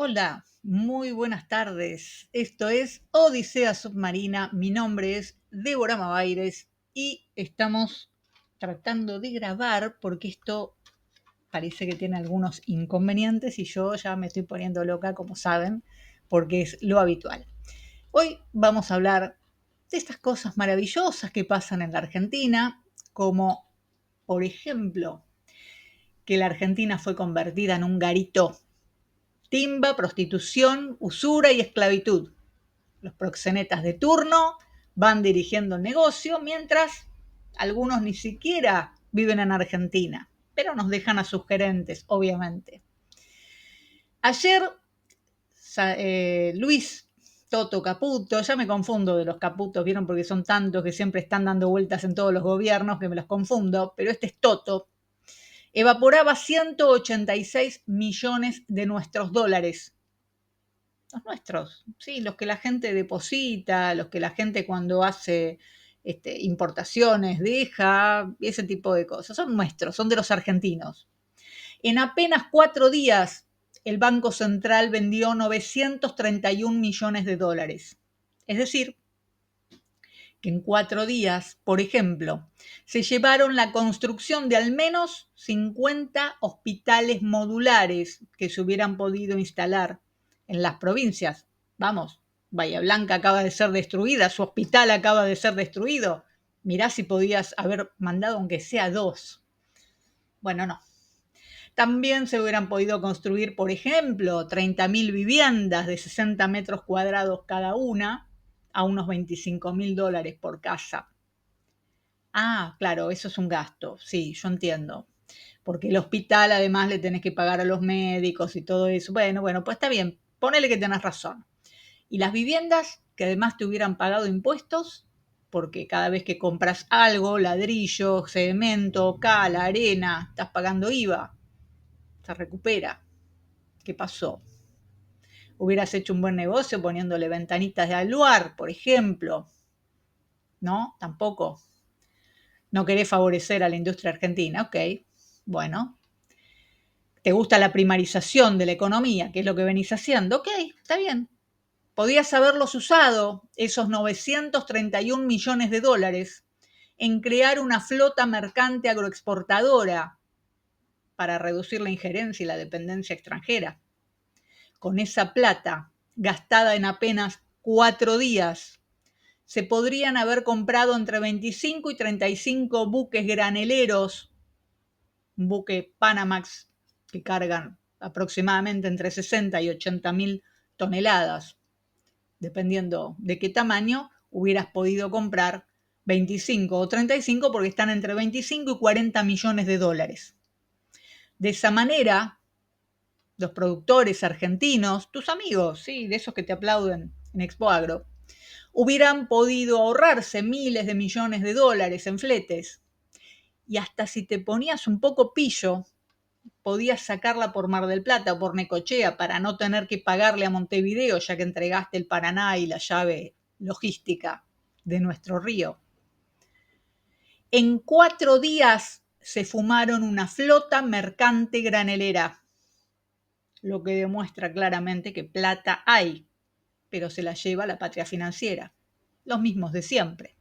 Hola, muy buenas tardes. Esto es Odisea Submarina. Mi nombre es Débora Mavaires y estamos tratando de grabar porque esto parece que tiene algunos inconvenientes y yo ya me estoy poniendo loca, como saben, porque es lo habitual. Hoy vamos a hablar de estas cosas maravillosas que pasan en la Argentina, como por ejemplo que la Argentina fue convertida en un garito. Timba, prostitución, usura y esclavitud. Los proxenetas de turno van dirigiendo el negocio, mientras algunos ni siquiera viven en Argentina, pero nos dejan a sus gerentes, obviamente. Ayer, Luis Toto Caputo, ya me confundo de los Caputos, vieron, porque son tantos que siempre están dando vueltas en todos los gobiernos que me los confundo, pero este es Toto, evaporaba 186 millones de nuestros dólares. Los nuestros, sí, los que la gente deposita, los que la gente cuando hace importaciones deja, ese tipo de cosas. Son nuestros, son de los argentinos. En apenas 4 días, el Banco Central vendió 931 millones de dólares. Es decir, que en 4 días, por ejemplo, se llevaron la construcción de al menos 50 hospitales modulares que se hubieran podido instalar en las provincias. Vamos, Bahía Blanca acaba de ser destruida, su hospital acaba de ser destruido. Mirá si podías haber mandado aunque sea 2. Bueno, no. También se hubieran podido construir, por ejemplo, 30.000 viviendas de 60 metros cuadrados cada una, a unos 25.000 dólares por casa. Ah, claro, eso es un gasto, sí, yo entiendo. Porque el hospital además le tenés que pagar a los médicos y todo eso. Bueno, pues está bien, ponele que tenés razón. Y las viviendas que además te hubieran pagado impuestos, porque cada vez que compras algo, ladrillo, cemento, cal, arena, estás pagando IVA, se recupera. ¿Qué pasó? Hubieras hecho un buen negocio poniéndole ventanitas de aluar, por ejemplo. ¿No? Tampoco. No querés favorecer a la industria argentina. Ok, bueno. ¿Te gusta la primarización de la economía, que es lo que venís haciendo? Ok, está bien. Podías haberlos usado, esos 931 millones de dólares, en crear una flota mercante agroexportadora para reducir la injerencia y la dependencia extranjera. Con esa plata, gastada en apenas 4 días, se podrían haber comprado entre 25 y 35 buques graneleros, un buque Panamax que cargan aproximadamente entre 60 y 80.000 toneladas. Dependiendo de qué tamaño, hubieras podido comprar 25 o 35 porque están entre 25 y 40 millones de dólares. De esa manera, los productores argentinos, tus amigos, ¿sí? De esos que te aplauden en Expo Agro, hubieran podido ahorrarse miles de millones de dólares en fletes. Y hasta si te ponías un poco pillo, podías sacarla por Mar del Plata o por Necochea para no tener que pagarle a Montevideo, ya que entregaste el Paraná y la llave logística de nuestro río. En 4 días se fumaron una flota mercante granelera, lo que demuestra claramente que plata hay, pero se la lleva la patria financiera, los mismos de siempre.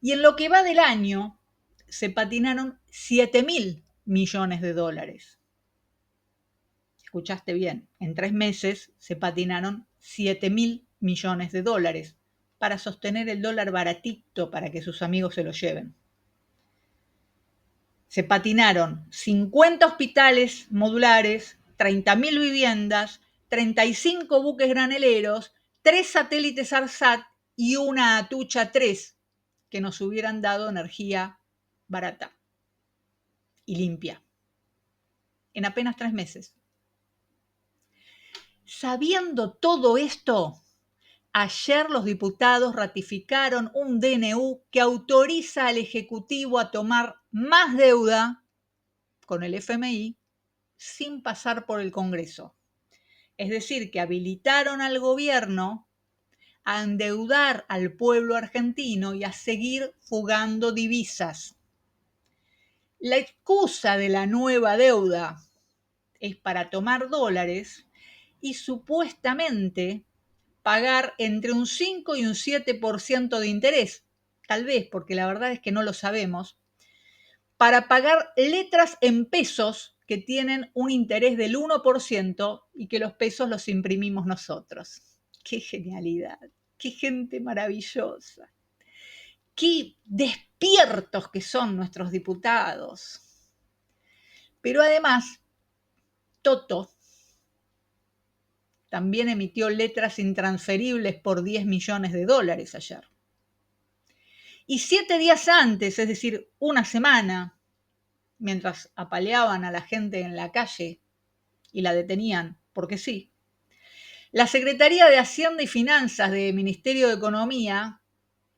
Y en lo que va del año, se patinaron 7.000 millones de dólares. Escuchaste bien, en 3 meses se patinaron 7.000 millones de dólares para sostener el dólar baratito para que sus amigos se lo lleven. Se patinaron 50 hospitales modulares, 30.000 viviendas, 35 buques graneleros, 3 satélites ARSAT y una Atucha 3 que nos hubieran dado energía barata y limpia en apenas 3 meses. Sabiendo todo esto, ayer los diputados ratificaron un DNU que autoriza al Ejecutivo a tomar más deuda con el FMI sin pasar por el Congreso. Es decir, que habilitaron al gobierno a endeudar al pueblo argentino y a seguir fugando divisas. La excusa de la nueva deuda es para tomar dólares y supuestamente pagar entre un 5 y un 7% de interés, tal vez, porque la verdad es que no lo sabemos, para pagar letras en pesos que tienen un interés del 1% y que los pesos los imprimimos nosotros. ¡Qué genialidad! ¡Qué gente maravillosa! ¡Qué despiertos que son nuestros diputados! Pero además, Toto también emitió letras intransferibles por 10 millones de dólares ayer. Y 7 días antes, es decir, una semana, mientras apaleaban a la gente en la calle y la detenían, porque sí, la Secretaría de Hacienda y Finanzas del Ministerio de Economía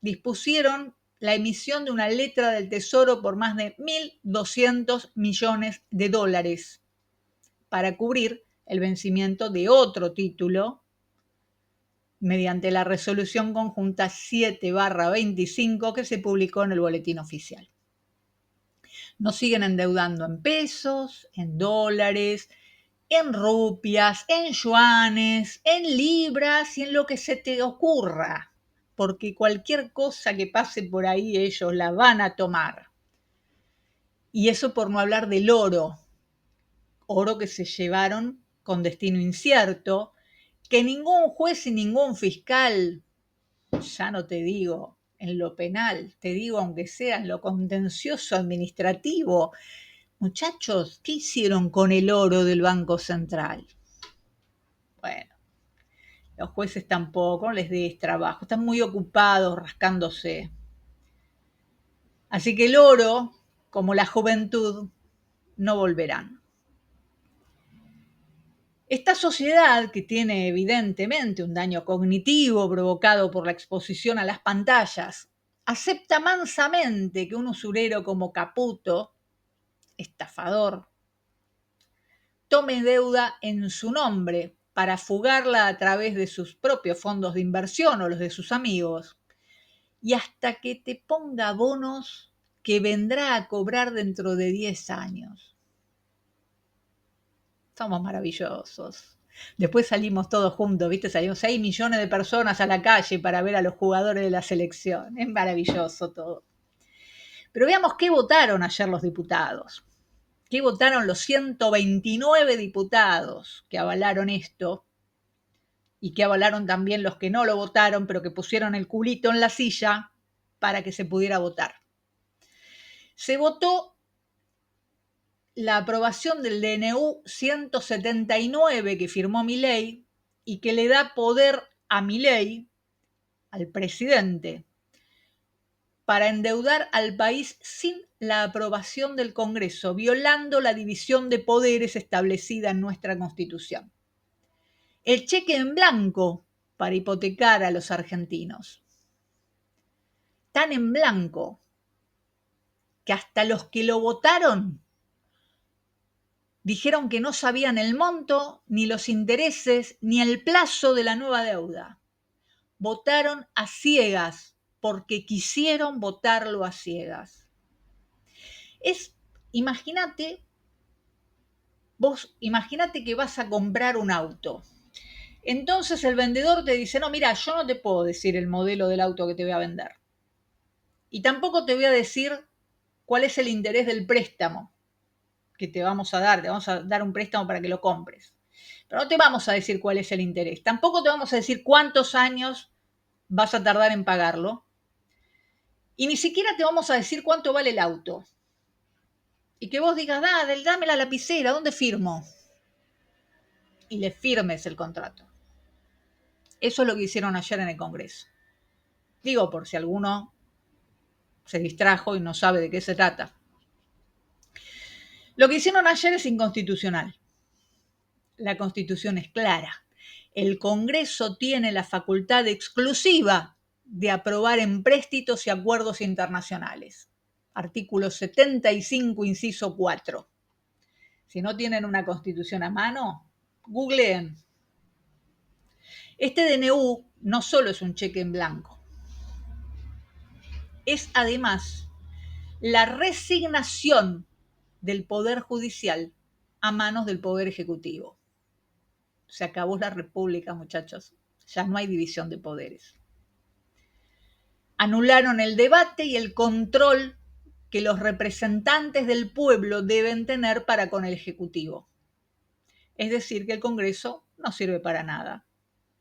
dispusieron la emisión de una letra del Tesoro por más de 1.200 millones de dólares para cubrir el vencimiento de otro título mediante la resolución conjunta 7/25 que se publicó en el Boletín Oficial. Nos siguen endeudando en pesos, en dólares, en rupias, en yuanes, en libras y en lo que se te ocurra, porque cualquier cosa que pase por ahí ellos la van a tomar. Y eso por no hablar del oro que se llevaron con destino incierto, que ningún juez y ningún fiscal, ya no te digo en lo penal, te digo aunque sea en lo contencioso administrativo, muchachos, ¿qué hicieron con el oro del Banco Central? Bueno, los jueces tampoco, no les des trabajo, están muy ocupados rascándose. Así que el oro, como la juventud, no volverán. Esta sociedad, que tiene evidentemente un daño cognitivo provocado por la exposición a las pantallas, acepta mansamente que un usurero como Caputo, estafador, tome deuda en su nombre para fugarla a través de sus propios fondos de inversión o los de sus amigos, y hasta que te ponga bonos que vendrá a cobrar dentro de 10 años. Somos maravillosos. Después salimos todos juntos, ¿viste? Salimos 6 millones de personas a la calle para ver a los jugadores de la selección. Es maravilloso todo. Pero veamos qué votaron ayer los diputados. ¿Qué votaron los 129 diputados que avalaron esto? Y que avalaron también los que no lo votaron, pero que pusieron el culito en la silla para que se pudiera votar. Se votó la aprobación del DNU 179 que firmó Milei y que le da poder a Milei, al presidente, para endeudar al país sin la aprobación del Congreso, violando la división de poderes establecida en nuestra Constitución. El cheque en blanco para hipotecar a los argentinos. Tan en blanco que hasta los que lo votaron dijeron que no sabían el monto, ni los intereses, ni el plazo de la nueva deuda. Votaron a ciegas porque quisieron votarlo a ciegas. Imagínate que vas a comprar un auto. Entonces el vendedor te dice, no, mira, yo no te puedo decir el modelo del auto que te voy a vender. Y tampoco te voy a decir cuál es el interés del préstamo que te vamos a dar un préstamo para que lo compres. Pero no te vamos a decir cuál es el interés. Tampoco te vamos a decir cuántos años vas a tardar en pagarlo. Y ni siquiera te vamos a decir cuánto vale el auto. Y que vos digas, dame la lapicera, ¿dónde firmo? Y le firmes el contrato. Eso es lo que hicieron ayer en el Congreso. Digo, por si alguno se distrajo y no sabe de qué se trata. Lo que hicieron ayer es inconstitucional. La Constitución es clara. El Congreso tiene la facultad exclusiva de aprobar empréstitos y acuerdos internacionales. Artículo 75, inciso 4. Si no tienen una Constitución a mano, googleen. Este DNU no solo es un cheque en blanco, es además la resignación del Poder Judicial a manos del Poder Ejecutivo. Se acabó la República, muchachos. Ya no hay división de poderes. Anularon el debate y el control que los representantes del pueblo deben tener para con el Ejecutivo. Es decir, que el Congreso no sirve para nada.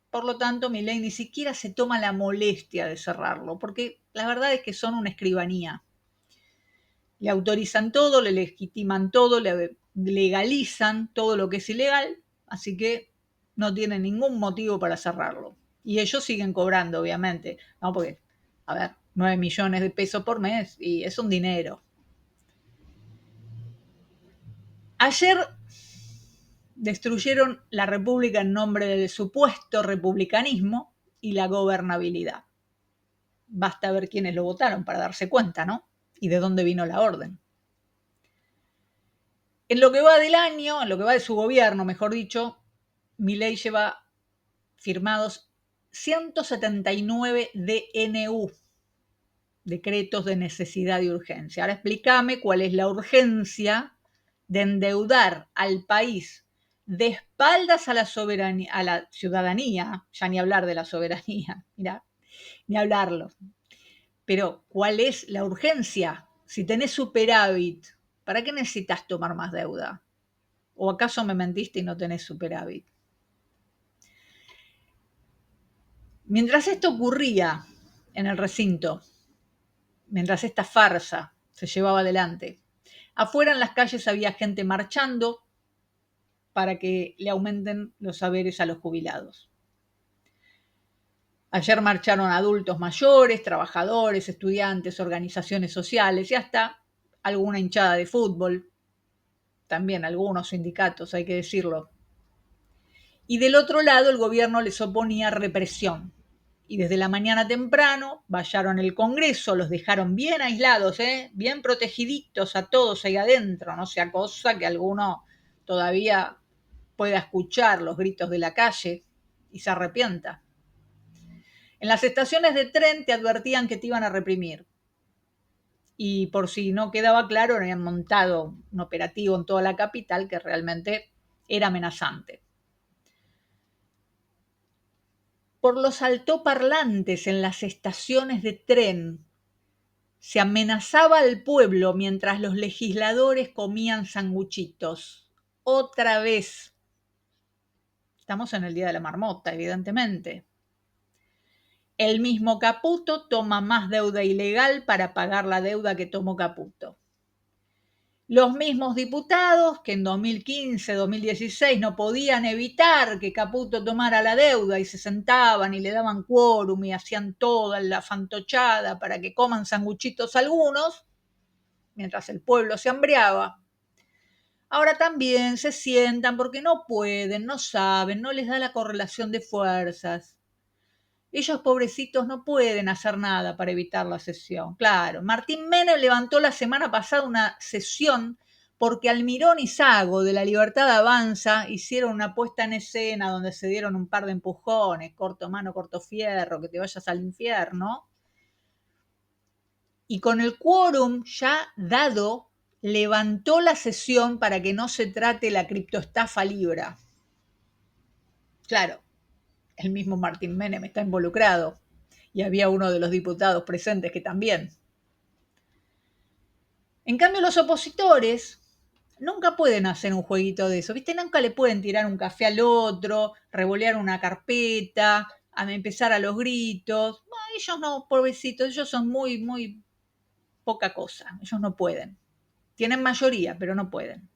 Por lo tanto, Milei ni siquiera se toma la molestia de cerrarlo, porque la verdad es que son una escribanía. Le autorizan todo, le legitiman todo, le legalizan todo lo que es ilegal, así que no tienen ningún motivo para cerrarlo. Y ellos siguen cobrando, obviamente, ¿no? Porque, a ver, 9 millones de pesos por mes y es un dinero. Ayer destruyeron la República en nombre del supuesto republicanismo y la gobernabilidad. Basta ver quiénes lo votaron para darse cuenta, ¿no? Y de dónde vino la orden. En lo que va del año, en lo que va de su gobierno, mejor dicho, Milei lleva firmados 179 DNU, decretos de necesidad y urgencia. Ahora explícame cuál es la urgencia de endeudar al país de espaldas a la soberanía, a la ciudadanía, ya ni hablar de la soberanía, mirá, ni hablarlo. Pero, ¿cuál es la urgencia? Si tenés superávit, ¿para qué necesitas tomar más deuda? ¿O acaso me mentiste y no tenés superávit? Mientras esto ocurría en el recinto, mientras esta farsa se llevaba adelante, afuera en las calles había gente marchando para que le aumenten los saberes a los jubilados. Ayer marcharon adultos mayores, trabajadores, estudiantes, organizaciones sociales y hasta alguna hinchada de fútbol, también algunos sindicatos, hay que decirlo. Y del otro lado el gobierno les oponía represión. Y desde la mañana temprano vallaron el Congreso, los dejaron bien aislados, bien protegiditos a todos ahí adentro, no sea cosa que alguno todavía pueda escuchar los gritos de la calle y se arrepienta. En las estaciones de tren te advertían que te iban a reprimir. Y por si no quedaba claro, habían montado un operativo en toda la capital que realmente era amenazante. Por los altoparlantes en las estaciones de tren se amenazaba al pueblo mientras los legisladores comían sanguchitos. Otra vez. Estamos en el Día de la Marmota, evidentemente. El mismo Caputo toma más deuda ilegal para pagar la deuda que tomó Caputo. Los mismos diputados que en 2015, 2016 no podían evitar que Caputo tomara la deuda y se sentaban y le daban quórum y hacían toda la fantochada para que coman sanguchitos algunos, mientras el pueblo se hambriaba. Ahora también se sientan porque no pueden, no saben, no les da la correlación de fuerzas. Ellos, pobrecitos, no pueden hacer nada para evitar la sesión. Claro, Martín Menem levantó la semana pasada una sesión porque Almirón y Sago de La Libertad Avanza hicieron una puesta en escena donde se dieron un par de empujones, corto mano, corto fierro, que te vayas al infierno. Y con el quórum ya dado, levantó la sesión para que no se trate la criptoestafa Libra. Claro, el mismo Martín Menem está involucrado. Y había uno de los diputados presentes que también. En cambio, los opositores nunca pueden hacer un jueguito de eso, ¿viste? Nunca le pueden tirar un café al otro, revolear una carpeta, a empezar a los gritos. No, ellos no, pobrecitos, ellos son muy, muy poca cosa. Ellos no pueden. Tienen mayoría, pero no pueden.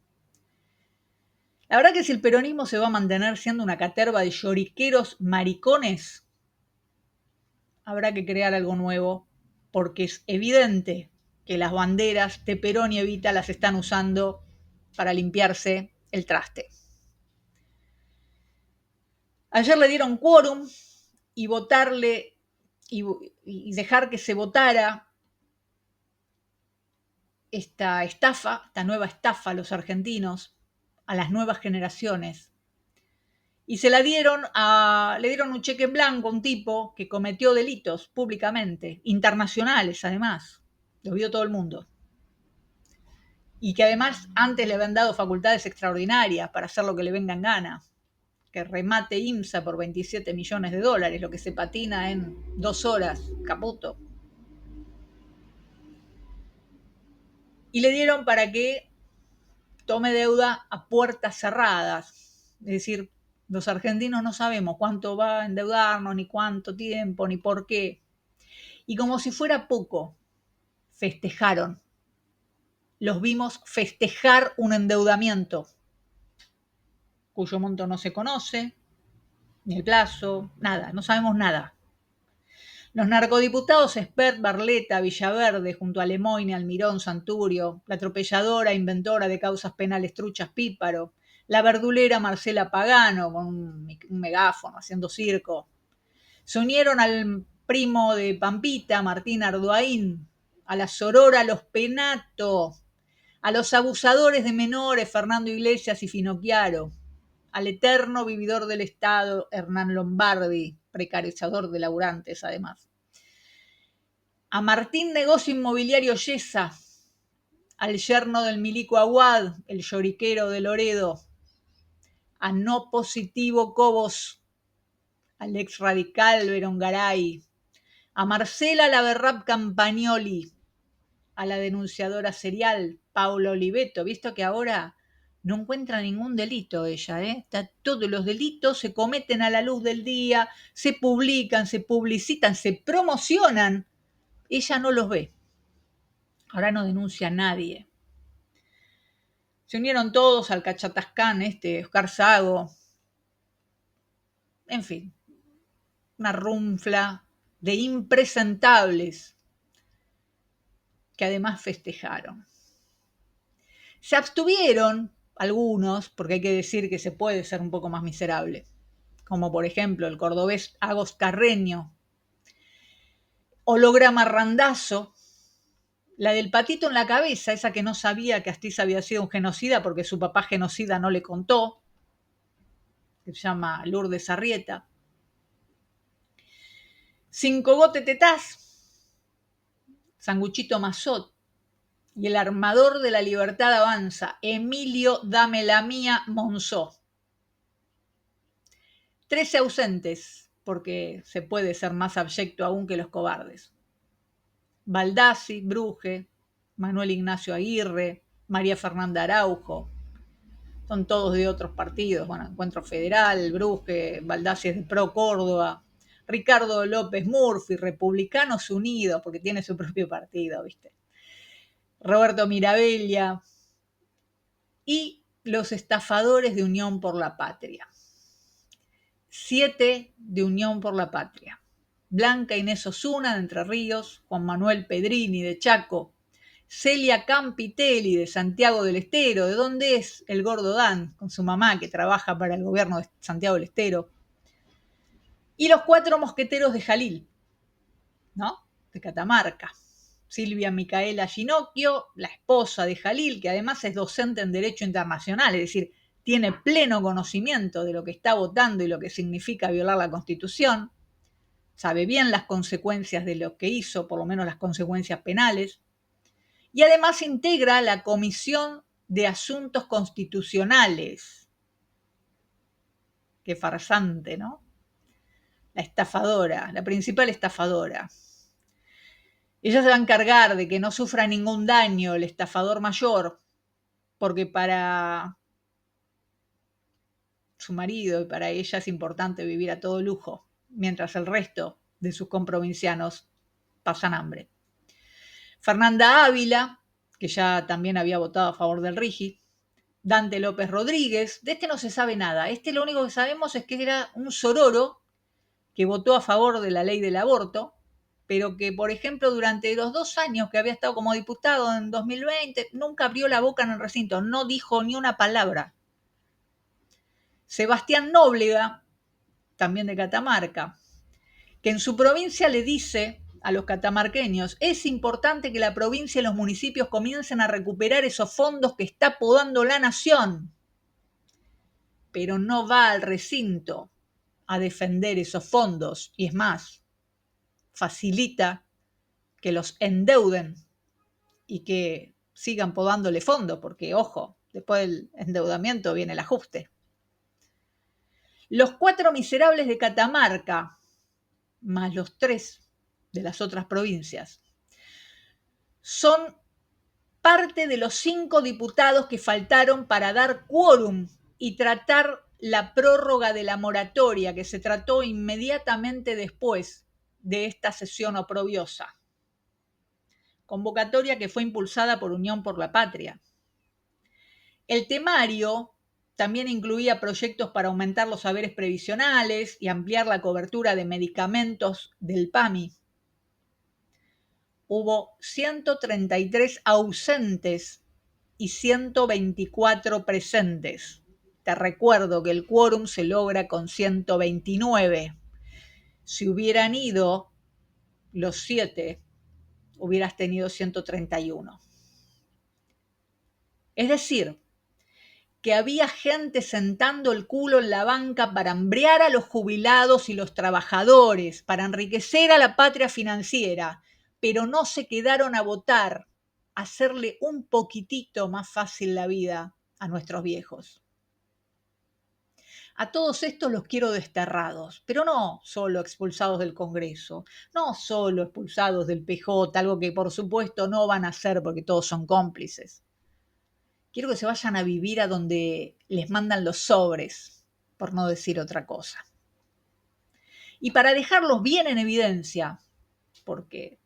La verdad que si el peronismo se va a mantener siendo una caterva de lloriqueros maricones, habrá que crear algo nuevo, porque es evidente que las banderas de Perón y Evita las están usando para limpiarse el traste. Ayer le dieron quórum y votarle y dejar que se votara esta estafa, esta nueva estafa a los argentinos, a las nuevas generaciones. Y le dieron un cheque en blanco a un tipo que cometió delitos públicamente, internacionales además. Lo vio todo el mundo. y que además antes le habían dado facultades extraordinarias para hacer lo que le venga en gana, que remate IMSA por 27 millones de dólares, lo que se patina en 2 horas, Caputo. Y le dieron para que tome deuda a puertas cerradas, es decir, los argentinos no sabemos cuánto va a endeudarnos, ni cuánto tiempo, ni por qué. Y como si fuera poco, festejaron. Los vimos festejar un endeudamiento cuyo monto no se conoce, ni el plazo, nada, no sabemos nada. Los narcodiputados Espert, Barletta, Villaverde, junto a Lemoyne, Almirón, Santurio, la atropelladora, inventora de causas penales Truchas Píparo, la verdulera Marcela Pagano con un megáfono haciendo circo. Se unieron al primo de Pampita, Martín Arduaín, a la sorora Los Penato, a los abusadores de menores Fernando Iglesias y Finocchiaro, al eterno vividor del Estado Hernán Lombardi, precarizador de laburantes además, a Martín Negocio Inmobiliario Yesa, al yerno del milico Aguad, el lloriquero de Loredo, a No Positivo Cobos, al ex radical Berongaray, a Marcela Laverrap Campagnoli, a la denunciadora serial Paula Oliveto, visto que ahora no encuentra ningún delito ella, todos los delitos se cometen a la luz del día, se publican, se publicitan, se promocionan, ella no los ve. Ahora no denuncia a nadie. Se unieron todos al cachatascán, Oscar Sago. En fin, una runfla de impresentables que además festejaron. Se abstuvieron algunos, porque hay que decir que se puede ser un poco más miserable, como por ejemplo el cordobés Agos Carreño, Holograma Randazzo, la del patito en la cabeza, esa que no sabía que Astiz había sido un genocida porque su papá genocida no le contó, que se llama Lourdes Arrieta. Cincogote Tetaz, Sanguchito Mazot, y el armador de la libertad avanza, Emilio Dame la Mía Monzó. 13 ausentes, porque se puede ser más abyecto aún que los cobardes. Baldassi, Bruje, Manuel Ignacio Aguirre, María Fernanda Araujo, son todos de otros partidos, bueno, Encuentro Federal, Bruje, Baldassi es de Pro Córdoba, Ricardo López Murphy, Republicanos Unidos, porque tiene su propio partido, ¿viste? Roberto Mirabella y los estafadores de Unión por la Patria. 7 de Unión por la Patria. Blanca Inés Osuna de Entre Ríos, Juan Manuel Pedrini de Chaco, Celia Campitelli de Santiago del Estero, de donde es el gordo Dan, con su mamá que trabaja para el gobierno de Santiago del Estero, y los 4 mosqueteros de Jalil, ¿no? De Catamarca. Silvia Micaela Ginocchio, la esposa de Jalil, que además es docente en Derecho Internacional, es decir, tiene pleno conocimiento de lo que está votando y lo que significa violar la Constitución, sabe bien las consecuencias de lo que hizo, por lo menos las consecuencias penales, y además integra la Comisión de Asuntos Constitucionales. Qué farsante, ¿no? La estafadora, la principal estafadora. Ella se va a encargar de que no sufra ningún daño el estafador mayor, porque para su marido y para ella es importante vivir a todo lujo, mientras el resto de sus comprovincianos pasan hambre. Fernanda Ávila, que ya también había votado a favor del RIGI, Dante López Rodríguez, de este no se sabe nada, lo único que sabemos es que era un sororo que votó a favor de la ley del aborto, pero que, por ejemplo, durante los 2 años que había estado como diputado en 2020, nunca abrió la boca en el recinto, no dijo ni una palabra. Sebastián Nóblega, también de Catamarca, que en su provincia le dice a los catamarqueños, es importante que la provincia y los municipios comiencen a recuperar esos fondos que está podando la nación, pero no va al recinto a defender esos fondos, y es más, facilita que los endeuden y que sigan podándole fondos, porque, ojo, después del endeudamiento viene el ajuste. Los 4 miserables de Catamarca, más los 3 de las otras provincias, son parte de los 5 diputados que faltaron para dar quórum y tratar la prórroga de la moratoria que se trató inmediatamente después de esta sesión oprobiosa. Convocatoria que fue impulsada por Unión por la Patria. El temario también incluía proyectos para aumentar los saberes previsionales y ampliar la cobertura de medicamentos del PAMI. Hubo 133 ausentes y 124 presentes. Te recuerdo que el quórum se logra con 129. Si hubieran ido los 7, hubieras tenido 131. Es decir, que había gente sentando el culo en la banca para hambrear a los jubilados y los trabajadores, para enriquecer a la patria financiera, pero no se quedaron a votar, a hacerle un poquitito más fácil la vida a nuestros viejos. A todos estos los quiero desterrados, pero no solo expulsados del Congreso, no solo expulsados del PJ, algo que por supuesto no van a hacer porque todos son cómplices. Quiero que se vayan a vivir a donde les mandan los sobres, por no decir otra cosa. Y para dejarlos bien en evidencia, porque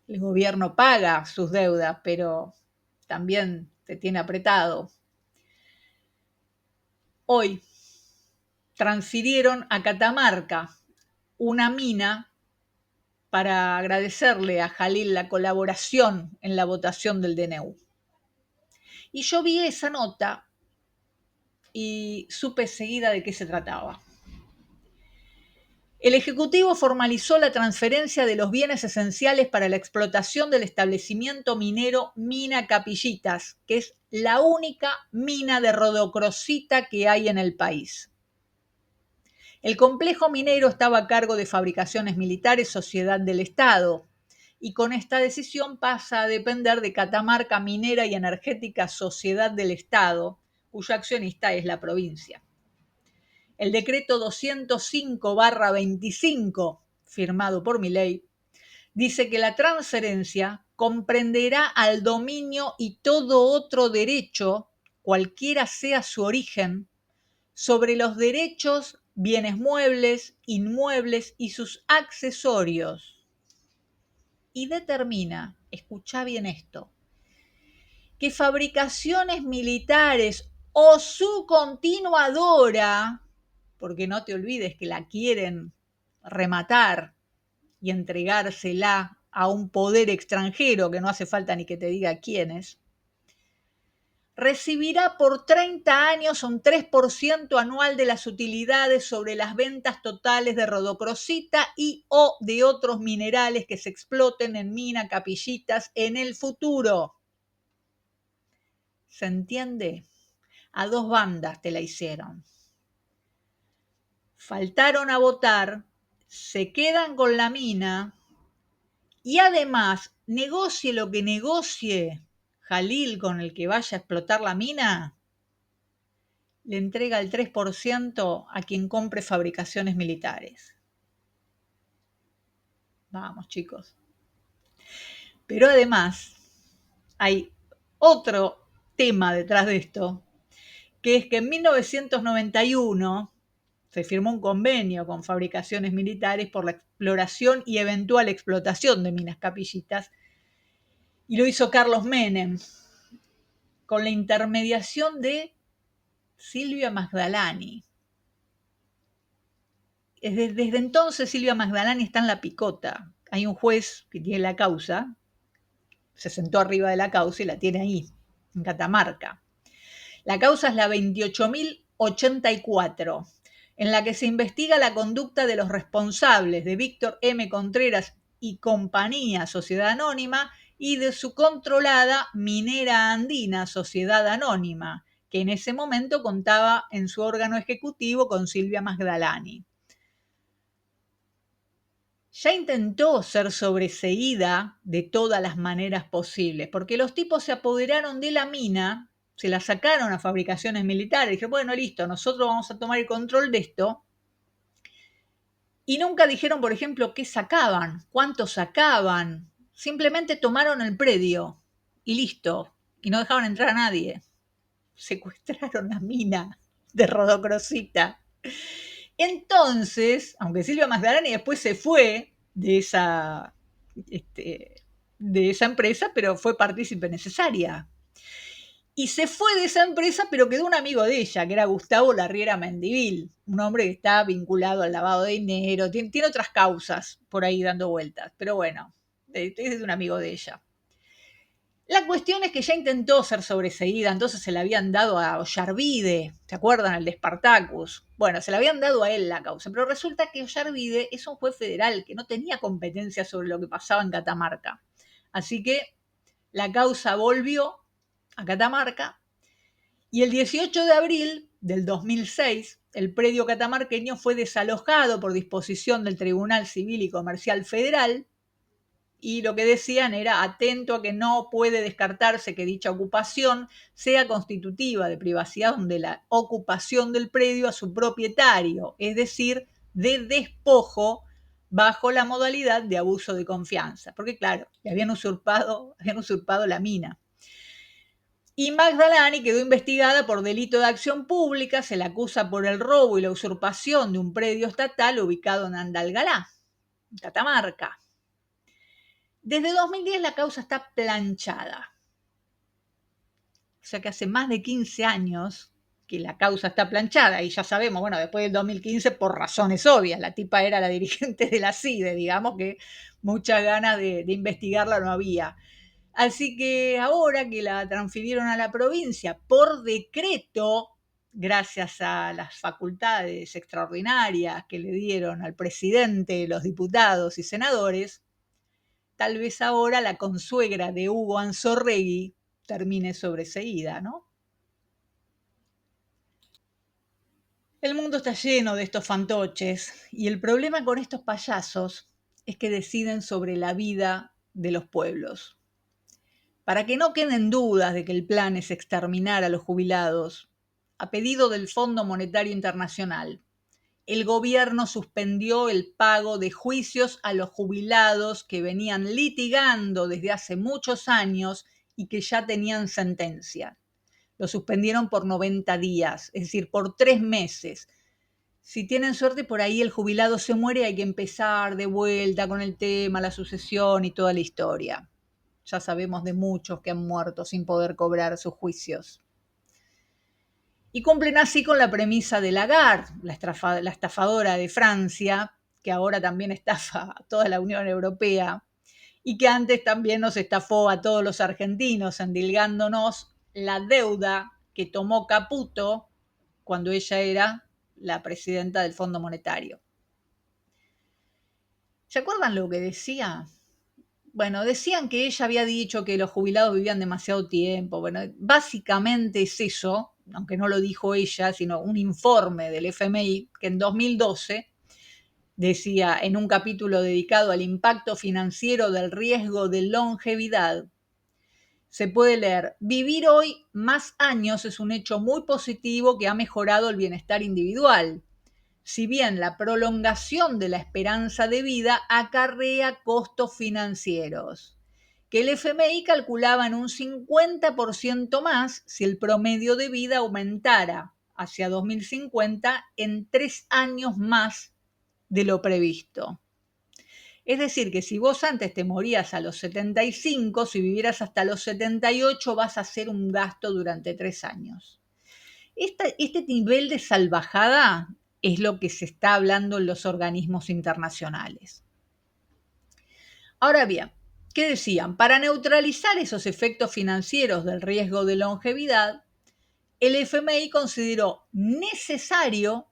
el gobierno paga sus deudas, pero también te tiene apretado, hoy transfirieron a Catamarca una mina para agradecerle a Jalil la colaboración en la votación del DNU. Y yo vi esa nota y supe seguida de qué se trataba. El Ejecutivo formalizó la transferencia de los bienes esenciales para la explotación del establecimiento minero Mina Capillitas, que es la única mina de rodocrosita que hay en el país. El complejo minero estaba a cargo de Fabricaciones Militares, Sociedad del Estado, y con esta decisión pasa a depender de Catamarca Minera y Energética Sociedad del Estado, cuyo accionista es la provincia. El decreto 205/25, firmado por Milei, dice que la transferencia comprenderá al dominio y todo otro derecho, cualquiera sea su origen, sobre los derechos, bienes muebles, inmuebles y sus accesorios. Y determina, escuchá bien esto, que Fabricaciones Militares o su continuadora, porque no te olvides que la quieren rematar y entregársela a un poder extranjero, que no hace falta ni que te diga quién es, recibirá por 30 años un 3% anual de las utilidades sobre las ventas totales de rodocrosita y o de otros minerales que se exploten en Mina Capillitas en el futuro. ¿Se entiende? A dos bandas te la hicieron. Faltaron a votar, se quedan con la mina y además, negocie lo que negocie Jalil con el que vaya a explotar la mina, le entrega el 3% a quien compre Fabricaciones Militares. Vamos, chicos. Pero además, hay otro tema detrás de esto, que es que en 1991 se firmó un convenio con Fabricaciones Militares por la exploración y eventual explotación de Minas Capillitas, y lo hizo Carlos Menem, con la intermediación de Silvia Magdalani. Desde entonces Silvia Magdalani está en la picota. Hay un juez que tiene la causa, se sentó arriba de la causa y la tiene ahí, en Catamarca. La causa es la 28.084, en la que se investiga la conducta de los responsables de Víctor M. Contreras y compañía, Sociedad Anónima, y de su controlada Minera Andina, Sociedad Anónima, que en ese momento contaba en su órgano ejecutivo con Silvia Magdalani. Ya intentó ser sobreseída de todas las maneras posibles, porque los tipos se apoderaron de la mina, se la sacaron a fabricaciones militares, dijeron, bueno, listo, nosotros vamos a tomar el control de esto, y nunca dijeron, por ejemplo, qué sacaban, cuánto sacaban, simplemente tomaron el predio y listo, y no dejaban entrar a nadie. Secuestraron la mina de Rodocrosita. Entonces, aunque Silvia Magdalani después se fue este, de esa empresa, pero fue partícipe necesaria. Y se fue de esa empresa, pero quedó un amigo de ella, que era Gustavo Larriera Mendivil, un hombre que está vinculado al lavado de dinero, tiene otras causas por ahí dando vueltas, pero bueno, es un amigo de ella. La cuestión es que ya intentó ser sobreseída, entonces se la habían dado a Ollarvide, ¿se acuerdan? El de Spartacus. Bueno, se la habían dado a él la causa, pero resulta que Ollarvide es un juez federal que no tenía competencia sobre lo que pasaba en Catamarca. Así que la causa volvió a Catamarca y el 18 de abril del 2006 el predio catamarqueño fue desalojado por disposición del Tribunal Civil y Comercial Federal y lo que decían era atento a que no puede descartarse que dicha ocupación sea constitutiva de privacidad de la ocupación del predio a su propietario, es decir, de despojo bajo la modalidad de abuso de confianza, porque claro, le habían usurpado la mina. Y Magdalani quedó investigada por delito de acción pública, se la acusa por el robo y la usurpación de un predio estatal ubicado en Andalgalá, Catamarca. Desde 2010 la causa está planchada. O sea que hace más de 15 años que la causa está planchada y ya sabemos, bueno, después del 2015 por razones obvias, la tipa era la dirigente de la CIDE, digamos que muchas ganas de investigarla no había. Así que ahora que la transfirieron a la provincia por decreto, gracias a las facultades extraordinarias que le dieron al presidente, los diputados y senadores, tal vez ahora la consuegra de Hugo Anzorregui termine sobreseída, ¿no? El mundo está lleno de estos fantoches y el problema con estos payasos es que deciden sobre la vida de los pueblos. Para que no queden dudas de que el plan es exterminar a los jubilados, a pedido del Fondo Monetario Internacional, el gobierno suspendió el pago de juicios a los jubilados que venían litigando desde hace muchos años y que ya tenían sentencia. Lo suspendieron por 90 días, es decir, por 3 meses. Si tienen suerte, por ahí el jubilado se muere y hay que empezar de vuelta con el tema, la sucesión y toda la historia. Ya sabemos de muchos que han muerto sin poder cobrar sus juicios. Y cumplen así con la premisa de Lagarde, la estafadora de Francia, que ahora también estafa a toda la Unión Europea y que antes también nos estafó a todos los argentinos, endilgándonos la deuda que tomó Caputo cuando ella era la presidenta del Fondo Monetario. ¿Se acuerdan lo que decía? Bueno, decían que ella había dicho que los jubilados vivían demasiado tiempo. Bueno, básicamente es eso, aunque no lo dijo ella, sino un informe del FMI que en 2012 decía en un capítulo dedicado al impacto financiero del riesgo de longevidad, se puede leer, vivir hoy más años es un hecho muy positivo que ha mejorado el bienestar individual. Si bien la prolongación de la esperanza de vida acarrea costos financieros, que el FMI calculaba en un 50% más si el promedio de vida aumentara hacia 2050 en 3 años más de lo previsto. Es decir, que si vos antes te morías a los 75, si vivieras hasta los 78 vas a hacer un gasto durante 3 años. Este nivel de salvajada es lo que se está hablando en los organismos internacionales. Ahora bien, ¿qué decían? Para neutralizar esos efectos financieros del riesgo de longevidad, el FMI consideró necesario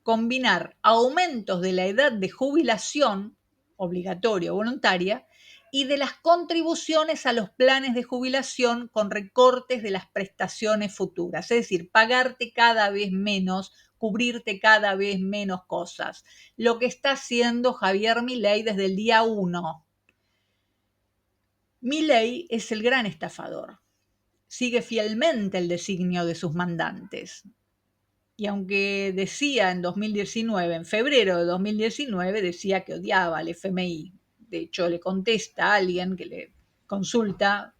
combinar aumentos de la edad de jubilación, obligatoria o voluntaria, y de las contribuciones a los planes de jubilación con recortes de las prestaciones futuras, es decir, pagarte cada vez menos cubrirte cada vez menos cosas. Lo que está haciendo Javier Milei desde el día 1. Milei es el gran estafador. Sigue fielmente el designio de sus mandantes. Y aunque decía en 2019, en febrero de 2019, decía que odiaba al FMI. De hecho, le contesta a alguien que le consulta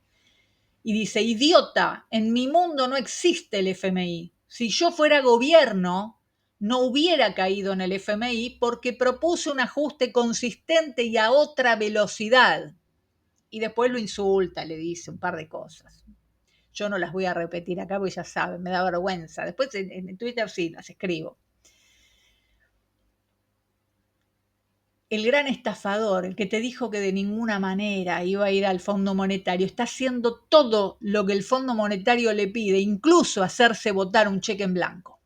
y dice: idiota, en mi mundo no existe el FMI. Si yo fuera gobierno, no hubiera caído en el FMI porque propuse un ajuste consistente y a otra velocidad. Y después lo insulta, le dice un par de cosas. Yo no las voy a repetir acá porque ya saben, me da vergüenza. Después en Twitter sí las escribo. El gran estafador, el que te dijo que de ninguna manera iba a ir al Fondo Monetario, está haciendo todo lo que el Fondo Monetario le pide, incluso hacerse votar un cheque en blanco.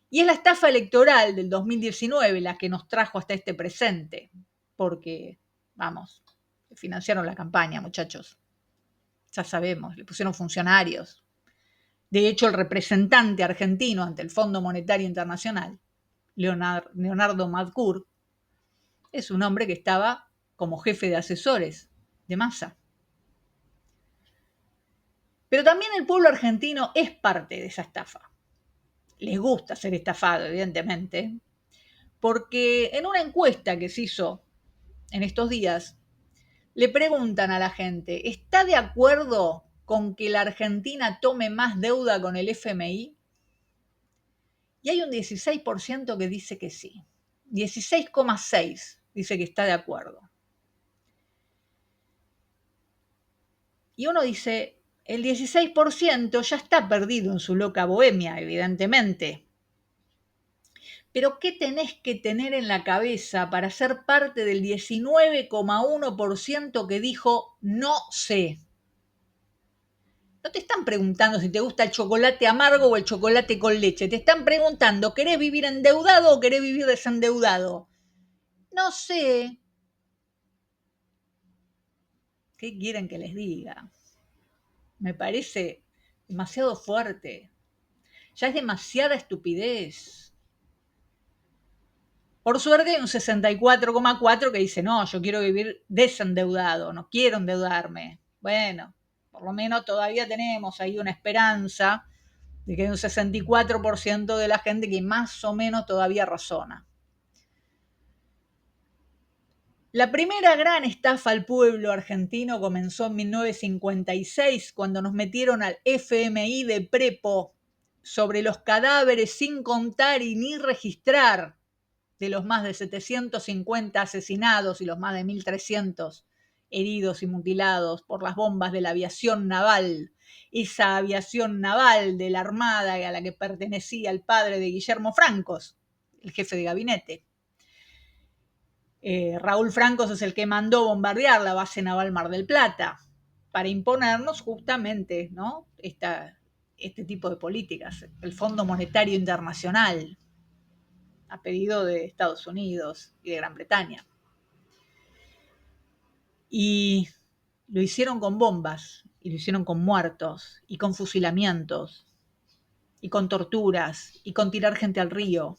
Y es la estafa electoral del 2019 la que nos trajo hasta este presente, porque, vamos, financiaron la campaña, muchachos. Ya sabemos, le pusieron funcionarios. De hecho, el representante argentino ante el Fondo Monetario Internacional, Leonardo Madcour, es un hombre que estaba como jefe de asesores de Massa. Pero también el pueblo argentino es parte de esa estafa. Les gusta ser estafado, evidentemente, porque en una encuesta que se hizo en estos días, le preguntan a la gente: ¿está de acuerdo con que la Argentina tome más deuda con el FMI? Y hay un 16% que dice que sí. 16,6% dice que está de acuerdo. Y uno dice, el 16% ya está perdido en su loca bohemia, evidentemente. Pero ¿qué tenés que tener en la cabeza para ser parte del 19,1% que dijo no sé? No te están preguntando si te gusta el chocolate amargo o el chocolate con leche. Te están preguntando, ¿querés vivir endeudado o querés vivir desendeudado? No sé. ¿Qué quieren que les diga? Me parece demasiado fuerte. Ya es demasiada estupidez. Por suerte hay un 64,4% que dice, no, yo quiero vivir desendeudado, no quiero endeudarme. Bueno, por lo menos todavía tenemos ahí una esperanza de que hay un 64% de la gente que más o menos todavía razona. La primera gran estafa al pueblo argentino comenzó en 1956, cuando nos metieron al FMI de prepo sobre los cadáveres sin contar y ni registrar de los más de 750 asesinados y los más de 1.300 heridos y mutilados por las bombas de la aviación naval, esa aviación naval de la Armada a la que pertenecía el padre de Guillermo Francos, el jefe de gabinete. Raúl Francos es el que mandó bombardear la base naval Mar del Plata para imponernos justamente, ¿no?, este tipo de políticas, el Fondo Monetario Internacional, a pedido de Estados Unidos y de Gran Bretaña. Y lo hicieron con bombas, y lo hicieron con muertos, y con fusilamientos, y con torturas, y con tirar gente al río.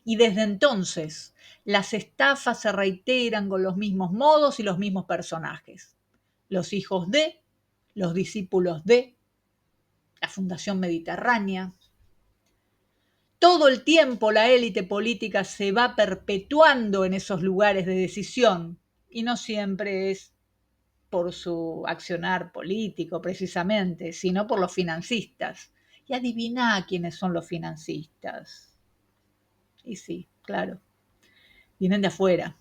Y desde entonces las estafas se reiteran con los mismos modos y los mismos personajes. Los hijos de, los discípulos de, la Fundación Mediterránea. Todo el tiempo la élite política se va perpetuando en esos lugares de decisión y no siempre es por su accionar político precisamente, sino por los financistas. Y adivina quiénes son los financistas. Y sí, claro, vienen de afuera.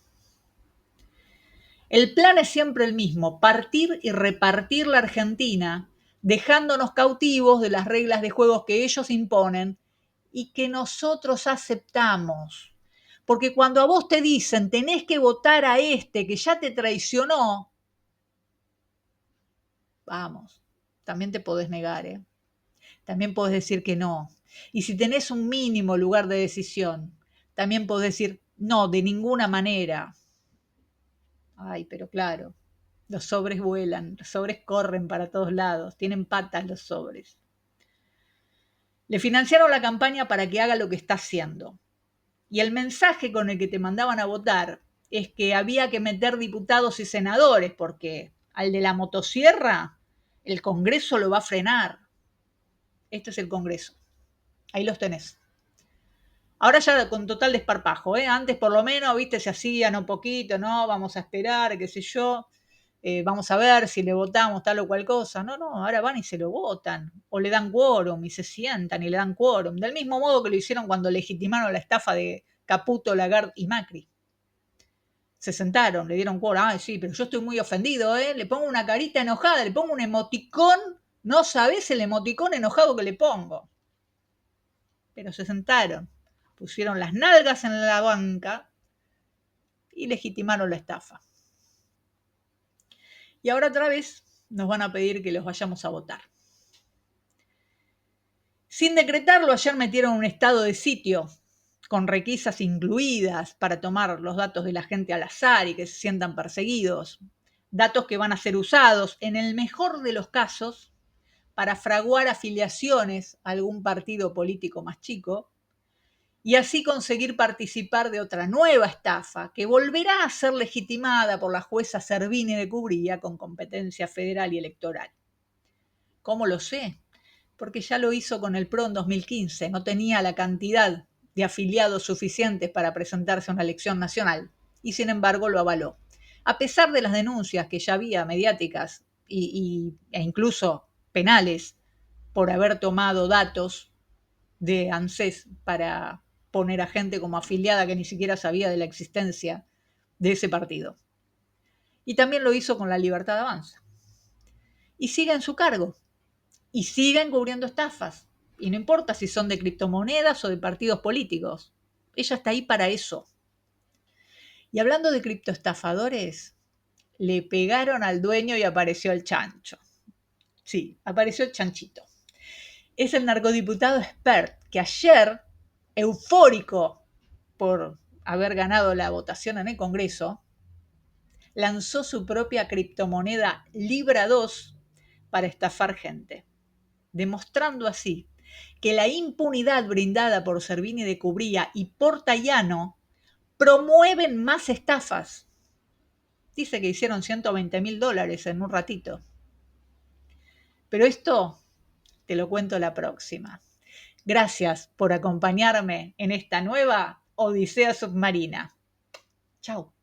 El plan es siempre el mismo: partir y repartir la Argentina, dejándonos cautivos de las reglas de juego que ellos imponen y que nosotros aceptamos. Porque cuando a vos te dicen tenés que votar a este que ya te traicionó, vamos, también te podés negar, ¿eh? También podés decir que no. Y si tenés un mínimo lugar de decisión, también podés decir no, de ninguna manera. Ay, pero claro, los sobres vuelan, los sobres corren para todos lados, tienen patas los sobres. Le financiaron la campaña para que haga lo que está haciendo. Y el mensaje con el que te mandaban a votar es que había que meter diputados y senadores, porque al de la motosierra el Congreso lo va a frenar. Este es el Congreso. Ahí los tenés. Ahora ya con total desparpajo, ¿eh? Antes por lo menos, viste, se hacían un poquito, ¿no? Vamos a esperar, qué sé yo. Vamos a ver si le votamos tal o cual cosa. No, no, ahora van y se lo votan. O le dan quórum y se sientan y le dan quórum. Del mismo modo que lo hicieron cuando legitimaron la estafa de Caputo, Lagarde y Macri. Se sentaron, le dieron quórum. Ay, sí, pero yo estoy muy ofendido, ¿eh? Le pongo una carita enojada, le pongo un emoticón. No sabés el emoticón enojado que le pongo. Pero se sentaron, pusieron las nalgas en la banca y legitimaron la estafa. Y ahora otra vez nos van a pedir que los vayamos a votar. Sin decretarlo, ayer metieron un estado de sitio con requisas incluidas para tomar los datos de la gente al azar y que se sientan perseguidos. Datos que van a ser usados, en el mejor de los casos, para fraguar afiliaciones a algún partido político más chico y así conseguir participar de otra nueva estafa que volverá a ser legitimada por la jueza Servini de Cubría con competencia federal y electoral. ¿Cómo lo sé? Porque ya lo hizo con el PRO en 2015, no tenía la cantidad de afiliados suficientes para presentarse a una elección nacional y sin embargo lo avaló. A pesar de las denuncias que ya había mediáticas e incluso penales por haber tomado datos de ANSES para poner a gente como afiliada que ni siquiera sabía de la existencia de ese partido. Y también lo hizo con la Libertad Avanza. Y sigue en su cargo. Y sigue encubriendo estafas. Y no importa si son de criptomonedas o de partidos políticos. Ella está ahí para eso. Y hablando de criptoestafadores, le pegaron al dueño y apareció el chancho. Sí, apareció el chanchito. Es el narcodiputado Spert, que ayer, eufórico por haber ganado la votación en el Congreso, lanzó su propia criptomoneda Libra 2 para estafar gente, demostrando así que la impunidad brindada por Servini de Cubría y por Tayano promueven más estafas. Dice que hicieron $120.000 en un ratito. Pero esto te lo cuento la próxima. Gracias por acompañarme en esta nueva Odisea Submarina. Chao.